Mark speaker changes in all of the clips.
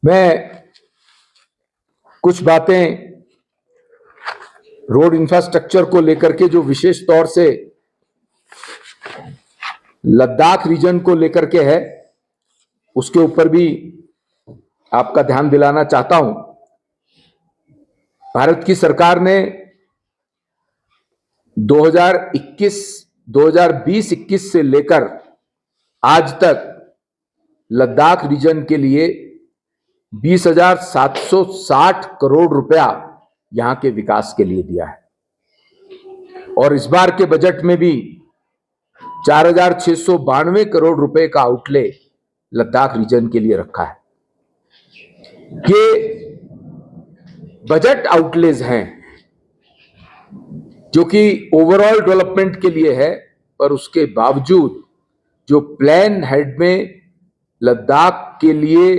Speaker 1: मैं कुछ बातें रोड इंफ्रास्ट्रक्चर को लेकर के जो विशेष तौर से लद्दाख रीजन को लेकर के है उसके ऊपर भी आपका ध्यान दिलाना चाहता हूं। भारत की सरकार ने 2020-21 से लेकर आज तक लद्दाख रीजन के लिए 20,760 करोड़ रुपया यहां के विकास के लिए दिया है और इस बार के बजट में भी 4,692 करोड़ रुपए का आउटले लद्दाख रीजन के लिए रखा है। ये बजट आउटलेज हैं जो कि ओवरऑल डेवलपमेंट के लिए है, पर उसके बावजूद जो प्लान हेड में लद्दाख के लिए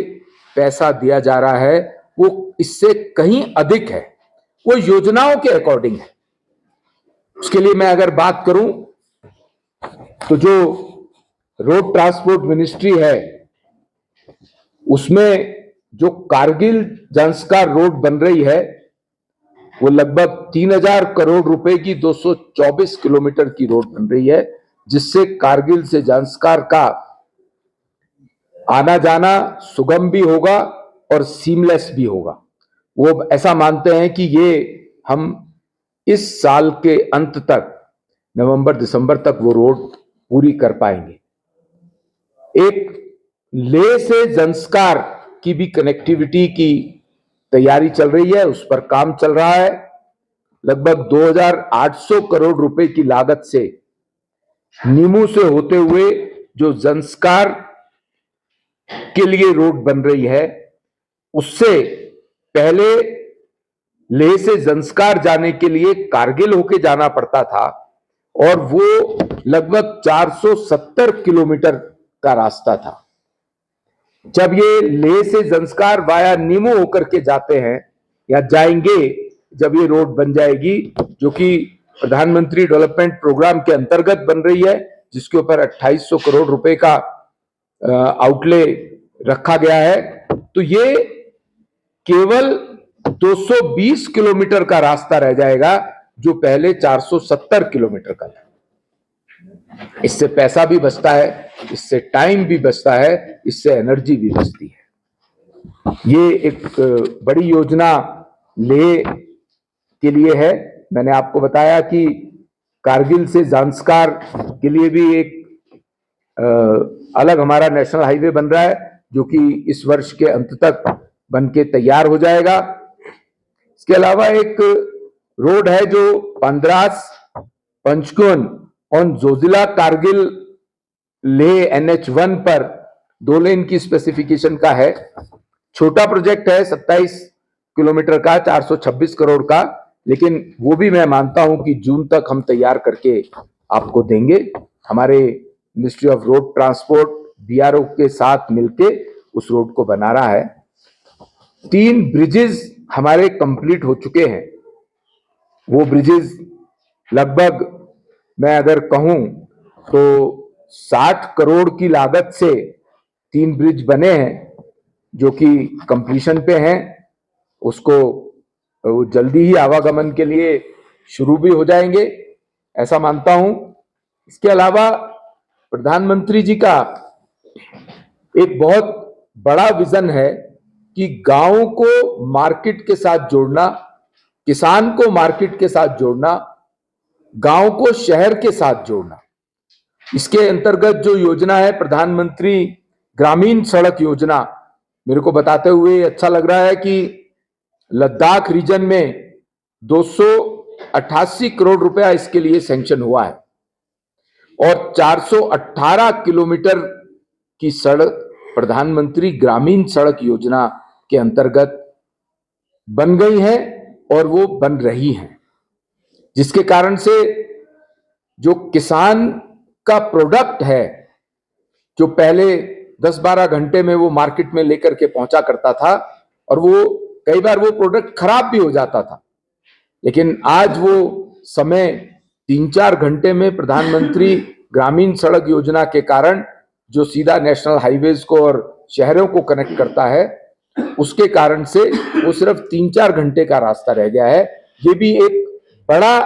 Speaker 1: पैसा दिया जा रहा है वो इससे कहीं अधिक है, वो योजनाओं के अकॉर्डिंग है। उसके लिए मैं अगर बात करूं तो जो रोड ट्रांसपोर्ट मिनिस्ट्री है उसमें जो कारगिल जंस्कार रोड बन रही है वो लगभग 3,000 करोड़ रुपए की 224 किलोमीटर की रोड बन रही है, जिससे कारगिल से जंस्कार का आना जाना सुगम भी होगा और सीमलेस भी होगा। वो ऐसा मानते हैं कि ये हम इस साल के अंत तक नवंबर-दिसंबर तक वो रोड पूरी कर पाएंगे। एक लेह से जंस्कार की भी कनेक्टिविटी की तैयारी चल रही है, उस पर काम चल रहा है। लगभग 2,800 करोड़ रुपए की लागत से नीमू से होते हुए जो जंस्कार के लिए रोड बन रही है उससे पहले लेह से जंस्कार जाने के लिए कारगिल होके जाना पड़ता था और वो लगभग 470 किलोमीटर का रास्ता था। जब ये लेह से जंस्कार वाया नीमू होकर के जाते हैं या जाएंगे, जब ये रोड बन जाएगी जो कि प्रधानमंत्री डेवलपमेंट प्रोग्राम के अंतर्गत बन रही है, जिसके ऊपर 2,800 करोड़ रुपए का आउटले रखा गया है, तो ये केवल 220 किलोमीटर का रास्ता रह जाएगा जो पहले 470 किलोमीटर का था। इससे पैसा भी बचता है, इससे टाइम भी बचता है, इससे एनर्जी भी बचती है। ये एक बड़ी योजना लेह के लिए है। मैंने आपको बताया कि कारगिल से जंस्कार के लिए भी एक अलग हमारा नेशनल हाईवे बन रहा है जो कि इस वर्ष के अंत तक बन के तैयार हो जाएगा। इसके अलावा एक रोड है जो पंद्रास पंचकुन और जोजिला कारगिल लेह NH1 पर 2 लेन की स्पेसिफिकेशन का है। छोटा प्रोजेक्ट है 27 किलोमीटर का, 426 करोड़ का, लेकिन वो भी मैं मानता हूं कि जून तक हम तैयार करके आपको देंगे। हमारे ministry of road transport BRO के साथ मिलके उस रोड को बना रहा है। 3 ब्रिजेस हमारे कंप्लीट हो चुके हैं। वो ब्रिजेस लगभग मैं अगर कहूं तो 60 करोड़ की लागत से 3 ब्रिज बने हैं जो कि कंप्लीशन पे हैं। उसको जल्दी ही आवागमन के लिए शुरू भी हो जाएंगे, ऐसा मानता हूं। इसके अलावा प्रधानमंत्री जी का एक बहुत बड़ा विजन है कि गांव को मार्केट के साथ जोड़ना, किसान को मार्केट के साथ जोड़ना, गांव को शहर के साथ जोड़ना। इसके अंतर्गत जो योजना है प्रधानमंत्री ग्रामीण सड़क योजना, मेरे को बताते हुए अच्छा लग रहा है कि लद्दाख रीजन में 288 करोड़ रुपया इसके लिए सैंक्शन हुआ है और 418 किलोमीटर की सड़क प्रधानमंत्री ग्रामीण सड़क योजना के अंतर्गत बन गई है और वो बन रही है, जिसके कारण से जो किसान का प्रोडक्ट है जो पहले 10-12 घंटे में वो मार्केट में लेकर के पहुंचा करता था और वो कई बार वो प्रोडक्ट खराब भी हो जाता था, लेकिन आज वो समय 3-4 घंटे में प्रधानमंत्री ग्रामीण सड़क योजना के कारण जो सीधा नेशनल हाईवेज को और शहरों को कनेक्ट करता है, उसके कारण से वो सिर्फ 3-4 घंटे का रास्ता रह गया है। ये भी एक बड़ा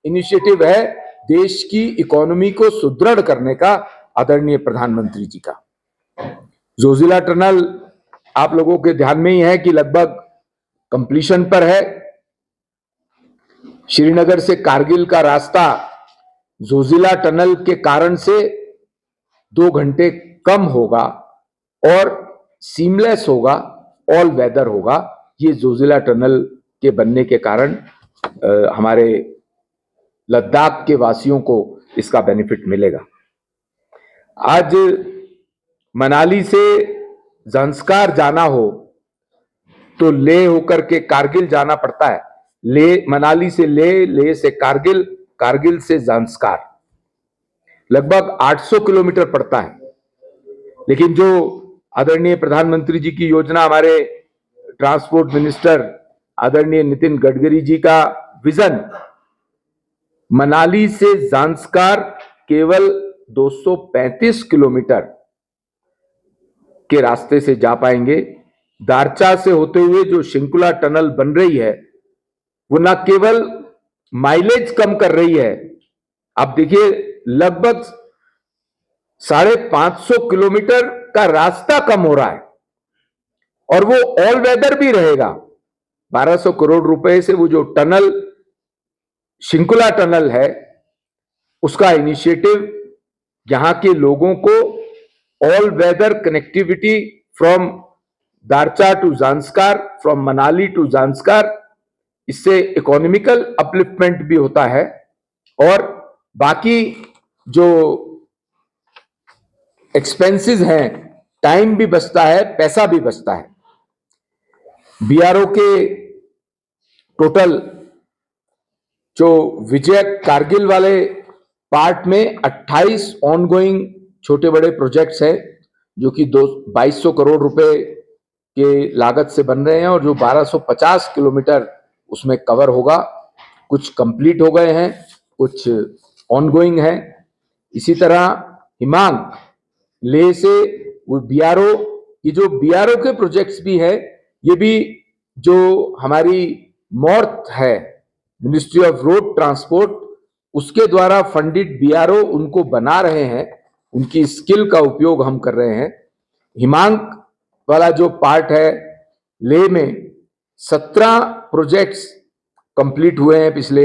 Speaker 1: इनिशिएटिव है देश की इकोनॉमी को सुदृढ़ करने का आदरणीय प्रधानमंत्री जी का। जोजिला टनल आप लोगों के ध्यान में ही है कि लगभग कंप्लीशन पर है। श्रीनगर से कारगिल का रास्ता जोजिला टनल के कारण से 2 घंटे कम होगा और सीमलेस होगा, ऑल वेदर होगा। ये जोजिला टनल के बनने के कारण हमारे लद्दाख के वासियों को इसका बेनिफिट मिलेगा। आज मनाली से ज़ांस्कार जाना हो तो लेह होकर के कारगिल जाना पड़ता है। लेह, मनाली से लेह, लेह से कारगिल, कारगिल से ज़ांस्कार लगभग 800 किलोमीटर पड़ता है। लेकिन जो आदरणीय प्रधानमंत्री जी की योजना, हमारे ट्रांसपोर्ट मिनिस्टर आदरणीय नितिन गडकरी जी का विजन, मनाली से ज़ांस्कार केवल 235 किलोमीटर के रास्ते से जा पाएंगे। दारचा से होते हुए जो शिंकुला टनल बन रही है वो न केवल माइलेज कम कर रही है, आप देखिए लगभग 550 किलोमीटर का रास्ता कम हो रहा है और वो ऑल वेदर भी रहेगा। 1200 करोड़ रुपए से वो जो टनल शिंकुला टनल है उसका इनिशिएटिव यहां के लोगों को all weather connectivity from Darcha to Zanskar, from Manali to Zanskar, इससे इकोनॉमिकल अपलिफ्टमेंट भी होता है और बाकी जो एक्सपेंसेस हैं, टाइम भी बचता है, पैसा भी बचता है। बीआरओ के टोटल जो विजय कारगिल वाले पार्ट में 28 ऑनगोइंग छोटे बड़े प्रोजेक्ट्स हैं जो कि 2200 करोड़ रुपए के लागत से बन रहे हैं और जो 1250 किलोमीटर उसमें कवर होगा। कुछ कंप्लीट हो गए हैं, कुछ ऑनगोइंग है। इसी तरह हिमांग लेह से वो बीआरओ, ये जो बीआरओ के प्रोजेक्ट्स भी है, ये भी जो हमारी मॉर्थ है मिनिस्ट्री ऑफ रोड ट्रांसपोर्ट, उसके द्वारा फंडिड बीआरओ उनको बना रहे हैं, उनकी स्किल का उपयोग हम कर रहे हैं। हिमांग वाला जो पार्ट है लेह में 17 प्रोजेक्ट्स कंप्लीट हुए हैं पिछले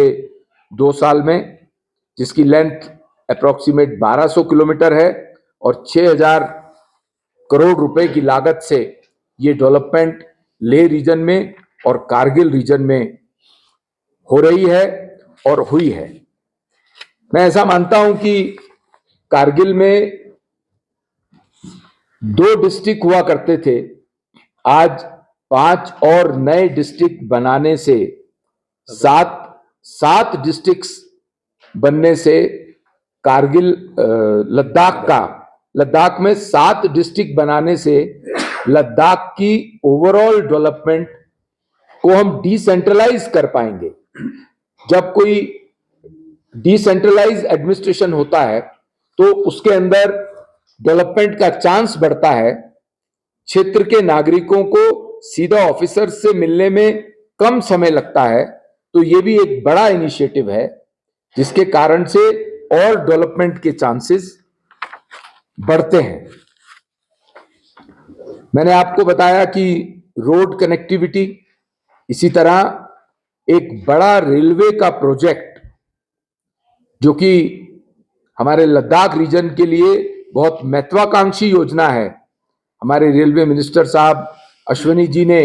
Speaker 1: 2 साल में, जिसकी लेंथ अप्रोक्सीमेट 1200 किलोमीटर है और 6000 करोड़ रुपए की लागत से ये डेवलपमेंट लेह रीजन में और कारगिल रीजन में हो रही है और हुई है। मैं ऐसा मानता हूं कि कारगिल में 2 डिस्ट्रिक्ट हुआ करते थे, आज 5 और नए डिस्ट्रिक्ट बनाने से 7 डिस्ट्रिक्ट्स बनने से कारगिल लद्दाख में 7 डिस्ट्रिक्ट बनाने से लद्दाख की ओवरऑल डेवलपमेंट को हम डिसेंट्रलाइज कर पाएंगे। जब कोई डिसेंट्रलाइज एडमिनिस्ट्रेशन होता है तो उसके अंदर डेवलपमेंट का चांस बढ़ता है, क्षेत्र के नागरिकों को सीधा ऑफिसर से मिलने में कम समय लगता है। तो ये भी एक बड़ा इनिशिएटिव है जिसके कारण से और डेवलपमेंट के चांसेस बढ़ते हैं। मैंने आपको बताया कि रोड कनेक्टिविटी, इसी तरह एक बड़ा रेलवे का प्रोजेक्ट जो कि हमारे लद्दाख रीजन के लिए बहुत महत्वाकांक्षी योजना है। हमारे रेलवे मिनिस्टर साहब अश्विनी जी ने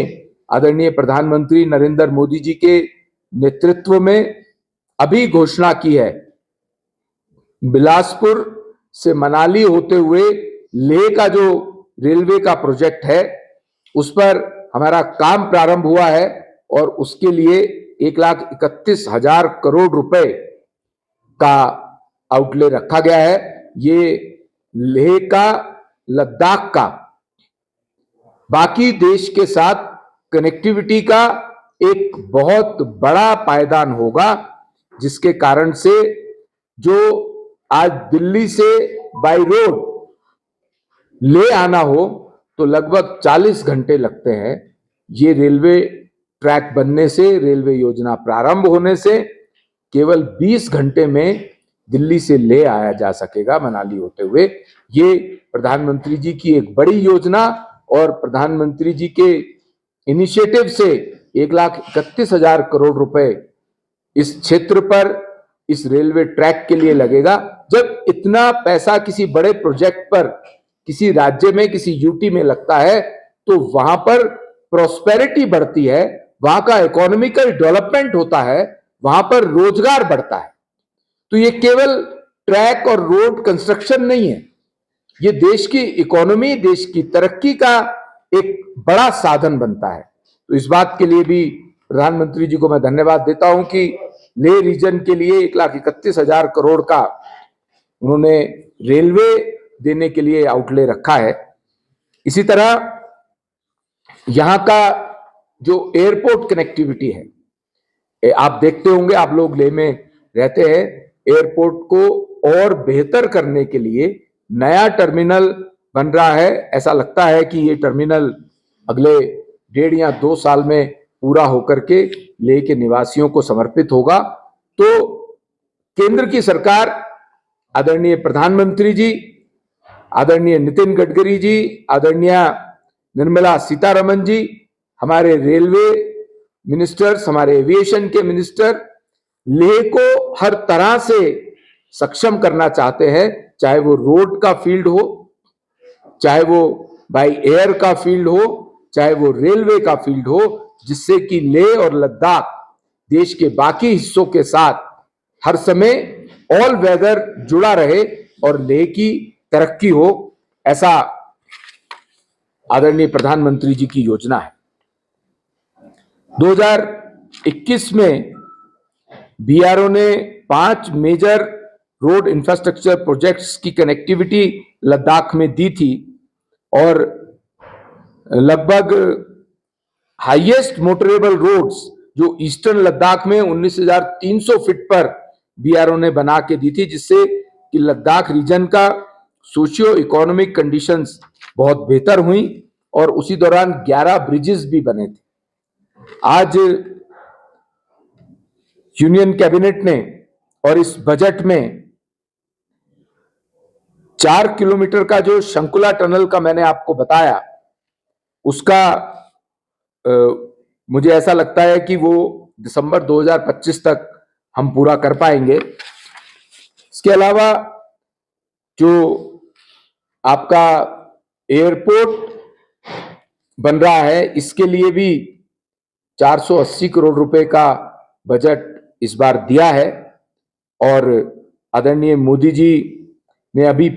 Speaker 1: आदरणीय प्रधानमंत्री नरेंद्र मोदी जी के नेतृत्व में अभी घोषणा की है। बिलासपुर से मनाली होते हुए लेह का जो रेलवे का प्रोजेक्ट है उस पर हमारा काम प्रारंभ हुआ है और उसके लिए 1,31,000 करोड़ रुपए का आउटले रखा गया है। ये लेह का, लद्दाख का, बाकी देश के साथ कनेक्टिविटी का एक बहुत बड़ा पायदान होगा, जिसके कारण से जो आज दिल्ली से बाय रोड ले आना हो तो लगभग 40 घंटे लगते हैं। ये रेलवे ट्रैक बनने से, रेलवे योजना प्रारंभ होने से केवल 20 घंटे में दिल्ली से ले आया जा सकेगा मनाली होते हुए। ये प्रधानमंत्री जी की एक बड़ी योजना और प्रधानमंत्री जी के इनिशिएटिव से 1,31,000 करोड़ रुपए इस क्षेत्र पर, इस रेलवे ट्रैक के लिए लगेगा। जब इतना पैसा किसी बड़े प्रोजेक्ट पर किसी राज्य में, किसी यूटी में लगता है तो वहां पर प्रॉस्पेरिटी बढ़ती है, वहां का इकोनॉमिकल डेवलपमेंट होता है, वहां पर रोजगार बढ़ता है। तो ये केवल ट्रैक और रोड कंस्ट्रक्शन नहीं है, ये देश की इकोनॉमी, देश की तरक्की का एक बड़ा साधन बनता है। तो इस बात के लिए भी प्रधानमंत्री जी को मैं धन्यवाद देता हूं कि लेह रीजन के लिए 1,31,000 करोड़ का उन्होंने रेलवे देने के लिए आउटले रखा है। इसी तरह यहां का जो एयरपोर्ट कनेक्टिविटी है, आप देखते होंगे, आप लोग लेह में रहते हैं, एयरपोर्ट को और बेहतर करने के लिए नया टर्मिनल बन रहा है। ऐसा लगता है कि ये टर्मिनल अगले 1.5 या 2 साल में पूरा होकर के लेह के निवासियों को समर्पित होगा। तो केंद्र की सरकार, आदरणीय प्रधानमंत्री जी, आदरणीय नितिन गडकरी जी, आदरणीय निर्मला सीतारमन जी, हमारे रेलवे मिनिस्टर्स, हमारे एविएशन के मिनिस्टर लेह को हर तरह से सक्षम करना चाहते हैं, चाहे वो रोड का फील्ड हो, चाहे वो बाय एयर का फील्ड हो, चाहे वो रेलवे का फील्ड हो, जिससे कि लेह और लद्दाख देश के बाकी हिस्सों के साथ हर समय ऑल वेदर जुड़ा रहे और लेह की तरक्की हो। ऐसा आदरणीय प्रधानमंत्री जी की योजना है। 2021 में बीआरओ ने 5 मेजर रोड इंफ्रास्ट्रक्चर प्रोजेक्ट्स की कनेक्टिविटी लद्दाख में दी थी और लगभग हाईएस्ट मोटरेबल रोड्स जो ईस्टर्न लद्दाख में 19,300 फीट पर बीआरओ ने बना के दी थी, जिससे कि लद्दाख रीजन का सोशियो इकोनॉमिक कंडीशंस बहुत बेहतर हुई और उसी दौरान 11 ब्रिजेस भी बने थे। आज यूनियन कैबिनेट ने और इस बजट में 4 किलोमीटर का जो शंकुला टनल का मैंने आपको बताया, उसका मुझे ऐसा लगता है कि वो दिसंबर 2025 तक हम पूरा कर पाएंगे। इसके अलावा जो आपका एयरपोर्ट बन रहा है, इसके लिए भी 480 करोड़ रुपए का बजट इस बार दिया है और आदरणीय मोदी जी ने अभी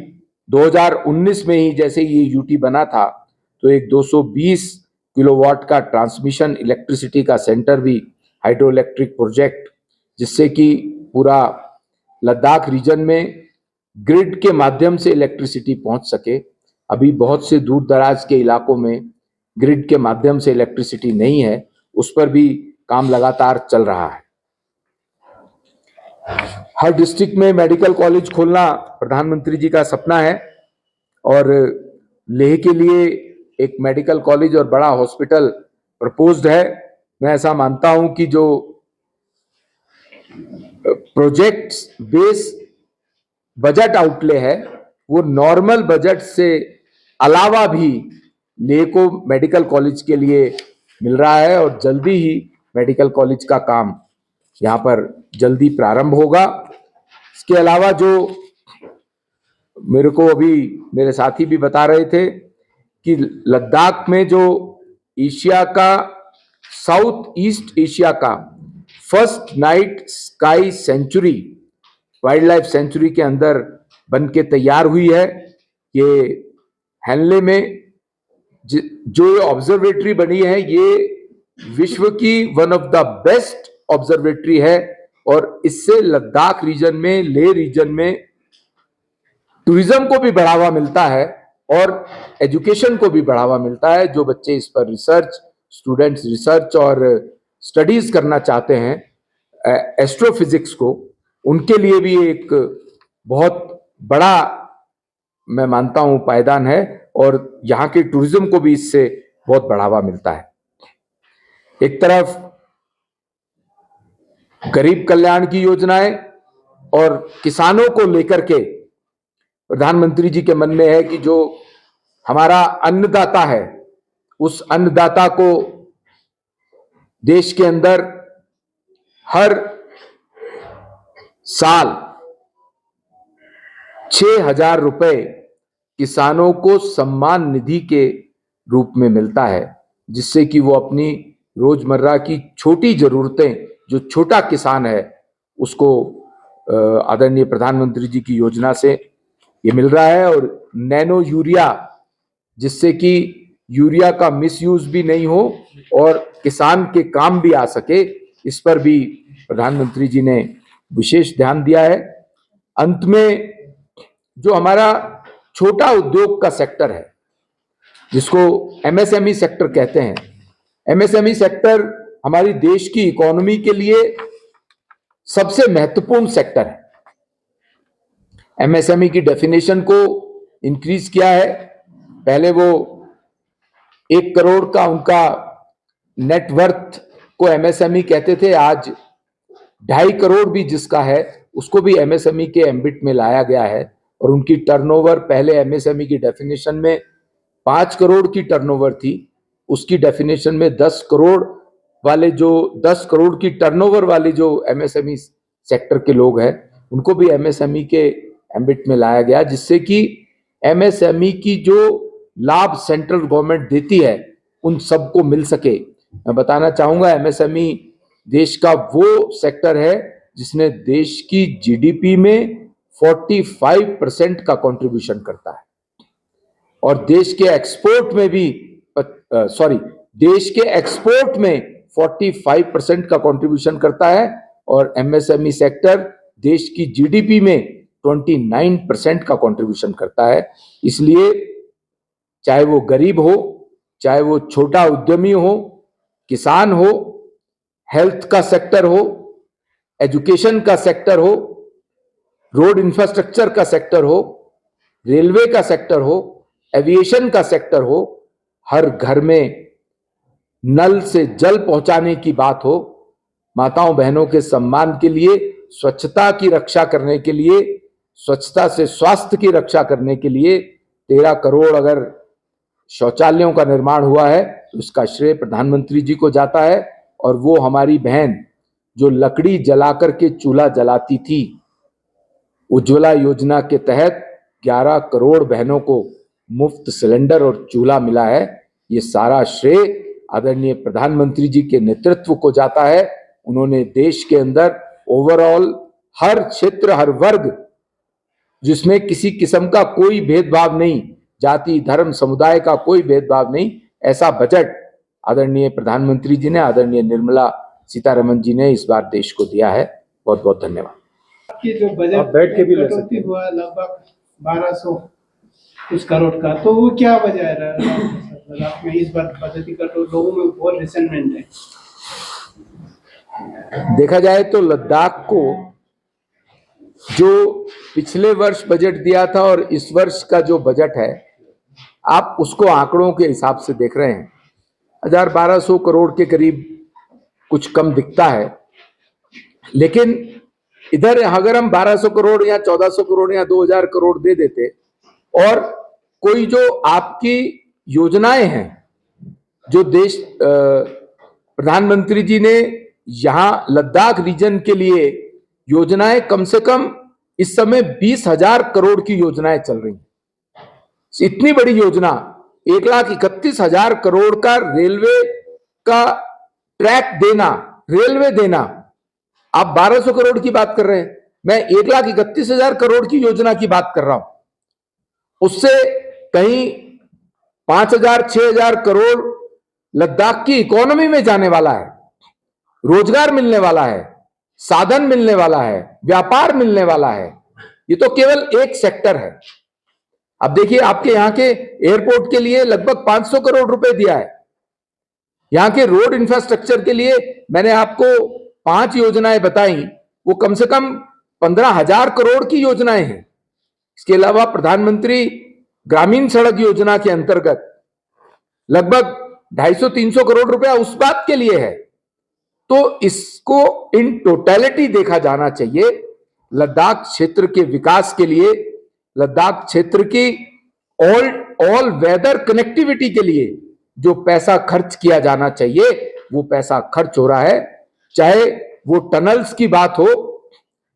Speaker 1: 2019 में ही, जैसे ये यूटी बना था, तो एक 220 किलोवाट का ट्रांसमिशन इलेक्ट्रिसिटी का सेंटर भी, हाइड्रो इलेक्ट्रिक प्रोजेक्ट, जिससे कि पूरा लद्दाख रीजन में ग्रिड के माध्यम से इलेक्ट्रिसिटी पहुंच सके। अभी बहुत से दूर दराज के इलाकों में ग्रिड के माध्यम से इलेक्ट्रिसिटी नहीं है, उस पर भी काम लगातार चल रहा है। हर डिस्ट्रिक्ट में मेडिकल कॉलेज खोलना प्रधानमंत्री जी का सपना है और लेह के लिए एक मेडिकल कॉलेज और बड़ा हॉस्पिटल प्रपोज्ड है। मैं ऐसा मानता हूं कि जो प्रोजेक्ट्स बेस बजट आउटले है, वो नॉर्मल बजट से अलावा भी लेह को मेडिकल कॉलेज के लिए मिल रहा है और जल्दी ही मेडिकल कॉलेज का काम यहाँ पर जल्दी प्रारंभ होगा। इसके अलावा जो मेरे को अभी मेरे साथी भी बता रहे थे कि लद्दाख में जो एशिया का, साउथ ईस्ट एशिया का first night sky sanctuary, wildlife sanctuary के अंदर बन के तैयार हुई है। ये हैनले में जो ऑब्जर्वेटरी बनी है, ये विश्व की one of the best observatory है और इससे लद्दाख रीजन में, लेह रीजन में टूरिज्म को भी बढ़ावा मिलता है और एजुकेशन को भी बढ़ावा मिलता है। जो बच्चे इस पर रिसर्च, स्टूडेंट्स रिसर्च और स्टडीज करना चाहते हैं एस्ट्रोफिजिक्स को, उनके लिए भी एक बहुत बड़ा, मैं मानता हूं, पायदान है। और यहाँ के टूरिज्म को भी इससे बहुत बढ़ावा मिलता है। एक तरफ गरीब कल्याण की योजनाएं और किसानों को लेकर के प्रधानमंत्री जी के मन में है कि जो हमारा अन्नदाता है, उस अन्नदाता को देश के अंदर हर साल 6,000 रुपए किसानों को सम्मान निधि के रूप में मिलता है, जिससे कि वो अपनी रोजमर्रा की छोटी जरूरतें, जो छोटा किसान है उसको आदरणीय प्रधानमंत्री जी की योजना से ये मिल रहा है। और नैनो यूरिया, जिससे कि यूरिया का मिसयूज भी नहीं हो और किसान के काम भी आ सके, इस पर भी प्रधानमंत्री जी ने विशेष ध्यान दिया है। अंत में जो हमारा छोटा उद्योग का सेक्टर है, जिसको एमएसएमई सेक्टर कहते हैं, एमएसएमई सेक्टर हमारी देश की इकोनॉमी के लिए सबसे महत्वपूर्ण सेक्टर है। एमएसएमई की डेफिनेशन को इंक्रीज किया है। पहले वो 1 करोड़ का उनका नेटवर्थ को एमएसएमई कहते थे, आज 2.5 करोड़ भी जिसका है उसको भी एमएसएमई के एम्बिट में लाया गया है। और उनकी टर्नओवर पहले एमएसएमई की डेफिनेशन में 5 करोड़ की टर्नओवर थी, उसकी डेफिनेशन में 10 करोड़ की टर्नओवर वाले जो एमएसएमई सेक्टर के लोग हैं उनको भी एमएसएमई के एम्बिट में लाया गया, जिससे कि एमएसएमई की जो लाभ सेंट्रल गवर्नमेंट देती है उन सबको मिल सके। मैं बताना चाहूंगा, एमएसएमई देश का वो सेक्टर है जिसने देश की जीडीपी में 45% का कंट्रीब्यूशन करता है और देश के एक्सपोर्ट में 45% का कंट्रीब्यूशन करता है और एमएसएमई सेक्टर देश की जीडीपी में 29% का कंट्रीब्यूशन करता है। इसलिए चाहे वो गरीब हो, चाहे वो छोटा उद्यमी हो, किसान हो, हेल्थ का सेक्टर हो, एजुकेशन का सेक्टर हो, रोड इंफ्रास्ट्रक्चर का सेक्टर हो, रेलवे का सेक्टर हो, एविएशन का सेक्टर हो, हर घर में नल से जल पहुंचाने की बात हो, माताओं बहनों के सम्मान के लिए, स्वच्छता की रक्षा करने के लिए, स्वच्छता से स्वास्थ्य की रक्षा करने के लिए 13 करोड़ अगर शौचालयों का निर्माण हुआ है तो उसका श्रेय प्रधानमंत्री जी को जाता है। और वो हमारी बहन जो लकड़ी जलाकर के चूल्हा जलाती थी, उज्ज्वला योजना के तहत 11 करोड़ बहनों को मुफ्त सिलेंडर और चूल्हा मिला है। ये सारा श्रेय आदरणीय प्रधानमंत्री जी के नेतृत्व को जाता है। उन्होंने देश के अंदर ओवरऑल हर क्षेत्र, हर वर्ग, जिसमें किसी किस्म का कोई भेदभाव नहीं, जाति धर्म समुदाय का कोई भेदभाव नहीं, ऐसा बजट आदरणीय प्रधानमंत्री जी ने, आदरणीय निर्मला सीतारमण जी ने इस बार देश को दिया है। बहुत बहुत धन्यवाद।
Speaker 2: कि जो बजट बैठ के भी ले सकते हैं हुआ लगभग 1200 कुछ करोड़ का, तो वो क्या वजह रहा में इस बार बजट कटौती? लोगों में बहुत रिसेंटमेंट है।
Speaker 1: देखा जाए तो लद्दाख को जो पिछले वर्ष बजट दिया था और इस वर्ष का जो बजट है, आप उसको आंकड़ों के हिसाब से देख रहे हैं, 1200 करोड़ के करीब कुछ कम दिखता है। लेकिन इधर अगर हम 1200 करोड़ या 1400 करोड़ या 2000 करोड़ दे देते और कोई जो आपकी योजनाएं हैं, जो देश प्रधानमंत्री जी ने यहां लद्दाख रीजन के लिए योजनाएं, कम से कम इस समय 20,000 करोड़ की योजनाएं चल रही हैं। इतनी बड़ी योजना, 1,31,000 करोड़ का रेलवे का ट्रैक देना, रेलवे देना, आप 1200 करोड़ की बात कर रहे हैं, मैं 1,31,000 करोड़ की योजना की बात कर रहा हूं। उससे कहीं 5,000 6,000 करोड़ लद्दाख की इकोनॉमी में जाने वाला है, रोजगार मिलने वाला है, साधन मिलने वाला है, व्यापार मिलने वाला है। ये तो केवल एक सेक्टर है। अब देखिए, आपके यहां के एयरपोर्ट के लिए लगभग 500 करोड़ रुपए दिया है। यहां के रोड इंफ्रास्ट्रक्चर के लिए मैंने आपको 5 योजनाएं बताई, वो कम से कम 15,000 करोड़ की योजनाएं हैं। इसके अलावा प्रधानमंत्री ग्रामीण सड़क योजना के अंतर्गत लगभग 250-300 करोड़ रुपया उस बात के लिए है। तो इसको इन टोटलिटी देखा जाना चाहिए। लद्दाख क्षेत्र के विकास के लिए, लद्दाख क्षेत्र की ऑल वेदर कनेक्टिविटी के लिए जो पैसा खर्च किया जाना चाहिए वो पैसा खर्च हो रहा है। चाहे वो टनल्स की बात हो,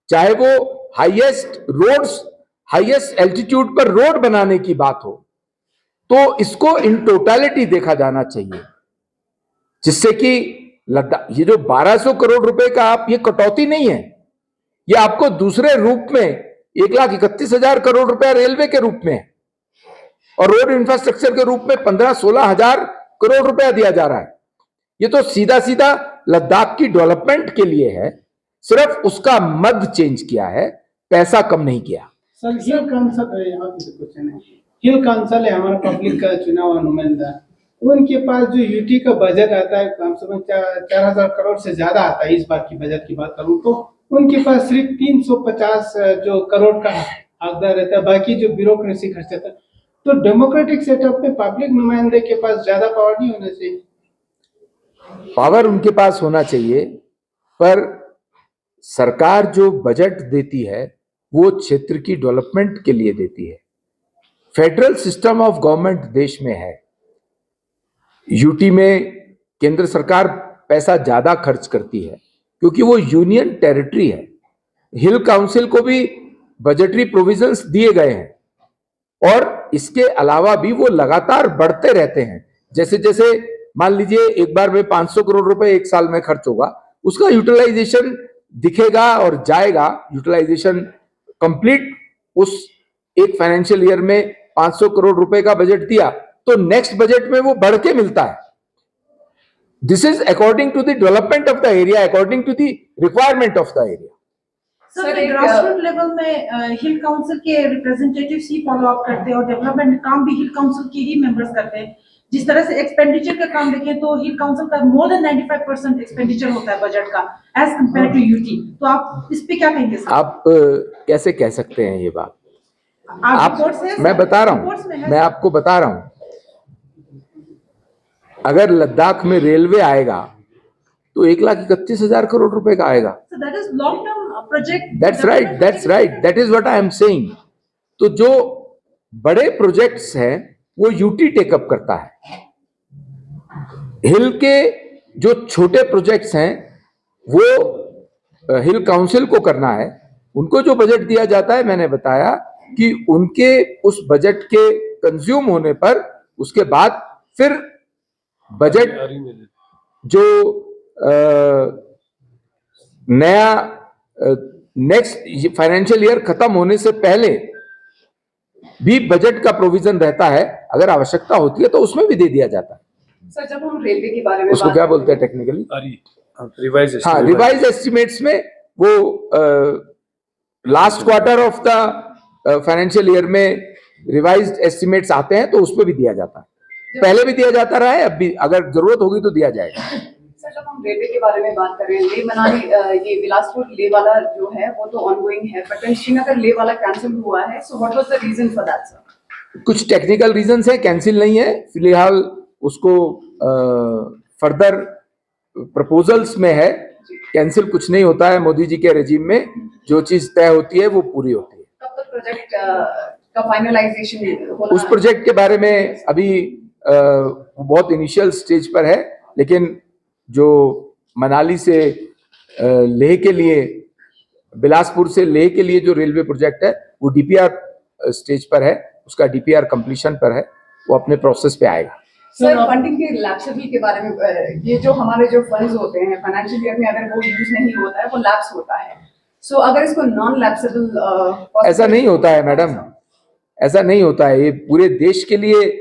Speaker 1: चाहे वो हाईएस्ट एल्टीट्यूड पर रोड बनाने की बात हो, तो इसको इन टोटलिटी देखा जाना चाहिए, जिससे कि लद्दाख, ये जो 1200 करोड़ रुपए का आप, ये कटौती नहीं है, ये आपको दूसरे रूप में 1,31,000 करोड़ रुपया रेलवे के रूप में और रोड इंफ्रास्ट्रक्चर के रूप में 15-16 हजार करोड़ रुपया दिया जा रहा है। ये तो सीधा सीधा लद्दाख की डेवलपमेंट के लिए है, सिर्फ उसका मद चेंज किया है, पैसा कम नहीं किया।
Speaker 2: सर हिल काउंसिल है हमारा पब्लिक का चुनाव नुमाइंदा, उनके पास जो यूटी का बजट आता है कम से कम 4,000 करोड़ से ज्यादा आता है। इस बार की बजट की बात करूं तो उनके पास सिर्फ 350 जो करोड़ का हकदार रहता है, बाकी जो ब्यूरोक्रेसी खर्च आता है। तो डेमोक्रेटिक सेटअप में पब्लिक नुमाइंदे के पास ज्यादा पावर नहीं होना चाहिए?
Speaker 1: पावर उनके पास होना चाहिए, पर सरकार जो बजट देती है वो क्षेत्र की डेवलपमेंट के लिए देती है। फेडरल सिस्टम ऑफ गवर्नमेंट देश में है, यूटी में केंद्र सरकार पैसा ज्यादा खर्च करती है क्योंकि वो यूनियन टेरिटरी है। हिल काउंसिल को भी बजटरी प्रोविजंस दिए गए हैं और इसके अलावा भी वो लगातार बढ़ते रहते हैं। जैसे जैसे मान लीजिए एक बार में 500 करोड़ रुपए एक साल में खर्च होगा, उसका यूटिलाइजेशन दिखेगा और जाएगा। यूटिलाइजेशन कंप्लीट, उस एक फाइनेंशियल ईयर में 500 करोड़ रुपए का बजट दिया तो नेक्स्ट बजट में वो बढ़ के मिलता है। This is according to the development of the area, according to the requirement of the area.
Speaker 3: Sir grassroot level में हिल काउंसिल के रिप्रेजेंटेटिव्स ही फॉलो अप करते हैं और डेवलपमेंट काम भी हिल काउंसिल के ही मेंबर्स करते हैं। जिस तरह से एक्सपेंडिचर का काम देखें तो हिल काउंसिल का मोर देन 95% एक्सपेंडिचर होता है बजट का एज कंपेयर टू यूटी। तो आप इस पे क्या कहेंगे सर?
Speaker 1: आप कैसे कह सकते हैं ये बात?
Speaker 3: आप
Speaker 1: मैं बता रहा हूं, मैं आपको बता रहा हूं, अगर लद्दाख में रेलवे आएगा तो 1,31,000 करोड़ रुपए का आएगा।
Speaker 3: That is long term project.
Speaker 1: That's right, that is what I am saying. तो जो बड़े प्रोजेक्ट्स हैं वो यूटी टेकअप करता है। हिल के जो छोटे प्रोजेक्ट्स हैं वो हिल काउंसिल को करना है। उनको जो बजट दिया जाता है, मैंने बताया कि उनके उस बजट के कंज्यूम होने पर उसके बाद फिर बजट जो नया नेक्स्ट फाइनेंशियल ईयर खत्म होने से पहले भी बजट का प्रोविजन रहता है, अगर आवश्यकता होती है तो उसमें भी दे दिया जाता है।
Speaker 4: सर जब हम रेलवे के बारे में
Speaker 1: उसको क्या बोलते हैं टेक्निकली? रिवाइज एस्टिमेट्स में वो last quarter of the financial year में रिवाइज्ड एस्टिमेट्स आते हैं तो उसमें भी दिया जाता है। पहले भी दिया जाता रहा है, अब भी अगर जरूरत होगी तो दिया जाएगा।
Speaker 4: सर जब हम रेलवे के बारे में बात कर रहे हैं, ले मनाली ये बिलासपुर ले वाला जो है वो तो ऑनगोइंग है, बट श्रीनगर ले वाला कैंसिल हुआ है। So what was the reason for that sir?
Speaker 1: कुछ टेक्निकल रीजंस है, कैंसिल नहीं है फिलहाल, उसको फर्दर प्रपोजल्स में है। कैंसिल कुछ नहीं होता है मोदी जी के रेजिम में, जो चीज तय होती है वो पूरी होती है।
Speaker 4: कब तक प्रोजेक्ट का फाइनलाइजेशन होना?
Speaker 1: उस प्रोजेक्ट के बारे में अभी बहुत इनिशियल स्टेज पर है, लेकिन जो मनाली से लेह के लिए, बिलासपुर से लेह के लिए जो रेलवे प्रोजेक्ट है वो डीपीआर स्टेज पर है, उसका डीपीआर कंप्लीशन पर है, वो अपने प्रोसेस पे आएगा।
Speaker 4: सर फंडिंग के लैप्सेबल के बारे में, ये जो हमारे जो फंड्स होते हैं फाइनेंशियल ईयर में अगर वो यूज नहीं होता है वो लैप्स होता है। सो अगर इसको नॉन लैप्सेबल
Speaker 1: ऐसा नहीं होता है मैडम, ऐसा नहीं होता है। ये पूरे देश के लिए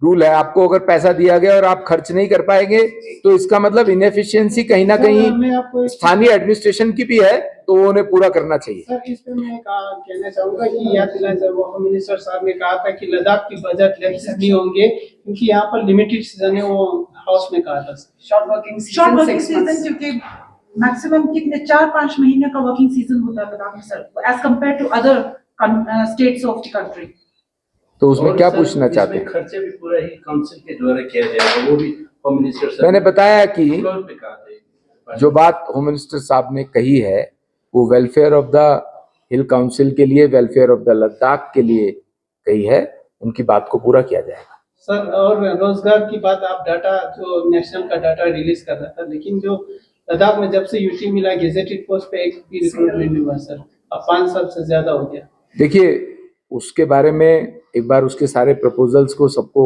Speaker 1: रूल है। आपको अगर पैसा दिया गया और आप खर्च नहीं कर पाएंगे तो इसका मतलब इनएफिशिएंसी कहीं ना कहीं स्थानीय एडमिनिस्ट्रेशन की भी है, तो वो उन्हें पूरा करना चाहिए।
Speaker 2: सर इस पे मैं कहना चाहूंगा कि याद दिलाना चाहूंगा, होम मिनिस्टर साहब ने कहा था कि लद्दाख की बजट लैप्सेस नहीं होंगे क्योंकि यहाँ पर लिमिटेड सीजन है, वो हाउस में कहा था।
Speaker 4: शॉर्ट वर्किंग सीजन
Speaker 3: क्योंकि मैक्सिमम कितने 4-5 महीने का वर्किंग सीजन होता है लद्दाख में sir, as compare to other states of the country.
Speaker 1: तो उसमें
Speaker 5: और
Speaker 1: क्या
Speaker 5: सर,
Speaker 1: पूछना चाहते
Speaker 5: इसमें
Speaker 1: हैं?
Speaker 5: खर्चे भी पूरा ही काउंसिल के द्वारा किया जाएगा, वो भी होम मिनिस्टर सर
Speaker 1: मैंने बताया कि
Speaker 5: फ्लोर पे कहा था।
Speaker 1: जो बात होम मिनिस्टर साहब ने कही है वो welfare of the hill council के लिए, वेलफेयर ऑफ द लद्दाख के लिए कही है, उनकी बात को पूरा किया जाएगा।
Speaker 2: सर और रोजगार की बात, आप डाटा जो नेशनल का डाटा रिलीज कर रहा था, लेकिन जो लद्दाख में जब से यूटी मिला गेजेटेड पोस्ट पे एक भी रिक्रूटमेंट नहीं हुआ सर, अब 5 साल से ज्यादा हो गया।
Speaker 1: देखिए उसके बारे में एक बार उसके सारे प्रपोजल्स को सबको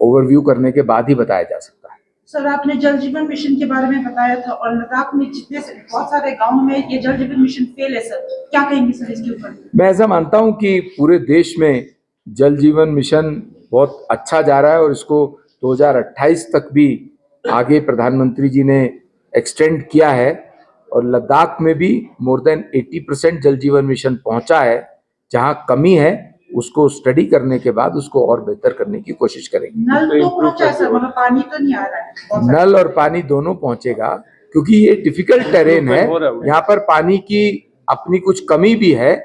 Speaker 1: ओवरव्यू करने के बाद ही बताया जा सकता है।
Speaker 3: सर आपने जल जीवन मिशन के बारे में बताया था और लद्दाख में जितने से बहुत सारे गांव में ये जल जीवन मिशन फेल है सर, क्या कहेंगे सर इसके ऊपर?
Speaker 1: मैं ऐसा मानता हूं कि पूरे देश में जल जीवन मिशन बहुत अच्छा जा रहा है और इसको 2028 तक भी आगे प्रधानमंत्री जी ने एक्सटेंड किया है और लद्दाख में भी मोर देन 80% जल जीवन मिशन पहुंचा है। जहां कमी है उसको स्टडी करने के बाद उसको और बेहतर करने की कोशिश करेंगे।
Speaker 3: नल तो पहुंचा है सर, मतलब पानी तो नहीं आ रहा है बहुत सारा।
Speaker 1: नल और पानी दोनों पहुंचेगा क्योंकि ये डिफिकल्ट टेरेन है, यहाँ पर पानी की अपनी कुछ कमी भी है,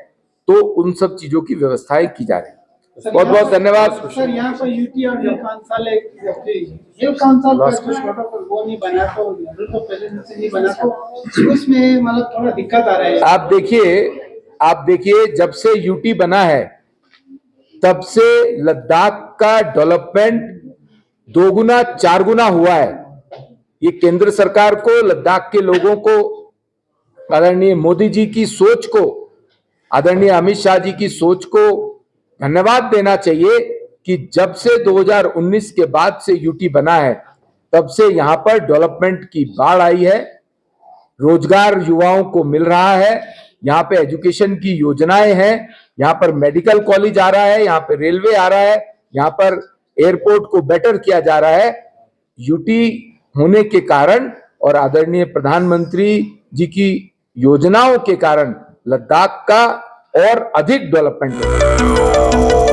Speaker 1: तो उन सब चीजों की व्यवस्थाएं की जा रही है। बहुत बहुत धन्यवाद।
Speaker 2: सर यहाँ पर यूटी और हिल काउंसिल हिल काउंसिल का जो प्रोटोकॉल वो नहीं बना तो हिल को प्रेसिडेंसी नहीं बना तो उसमें मतलब थोड़ा दिक्कत आ रहा है।
Speaker 1: आप देखिए जब से यूटी बना है तब से लद्दाख का डेवलपमेंट 2 गुना 4 गुना हुआ है। ये केंद्र सरकार को, लद्दाख के लोगों को, आदरणीय मोदी जी की सोच को, आदरणीय अमित शाह जी की सोच को धन्यवाद देना चाहिए कि जब से 2019 के बाद से यूटी बना है तब से यहां पर डेवलपमेंट की बाढ़ आई है, रोजगार युवाओं को मिल रहा है, यहाँ पे एजुकेशन की योजनाएं हैं, यहाँ पर मेडिकल कॉलेज आ रहा है, यहाँ पे रेलवे आ रहा है, यहाँ पर एयरपोर्ट को बेटर किया जा रहा है। यूटी होने के कारण और आदरणीय प्रधानमंत्री जी की योजनाओं के कारण लद्दाख का और अधिक डेवलपमेंट होगा।